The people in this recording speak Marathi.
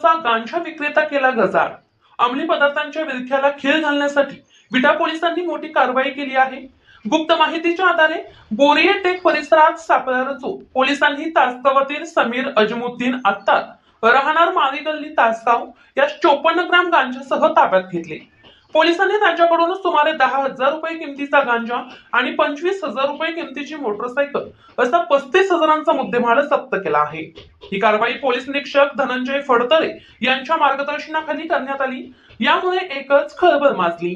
नावाचा गांजा विक्रेता केला गजाआड। अंमली पदार्थांच्या विळख्याला खीळ घालण्यासाठी विटा पोलिसांनी मोठी कारवाई केली आहे। गुप्त माहितीच्या आधारे बोरिये टेक परिसरात सापळा रचून पोलिसांनी तासगावातील समीर अजमुद्दीन अत्तार राहणार माळी गल्ली तासगाव या 54 ग्राम गांजासह ताब्यात घेतले। पोलिसांनी त्यांच्याकडून सुमारे 10,000 रुपये किमतीचा गांजा आणि 25,000 रुपये किमतीची मोटरसायकल असा 35,000चा मुद्देमाल जप्त केला आहे। ही कारवाई पोलीस निरीक्षक धनंजय फडतरे यांच्या मार्गदर्शनाखाली करण्यात आली। यामुळे एकच खळबळ माजली।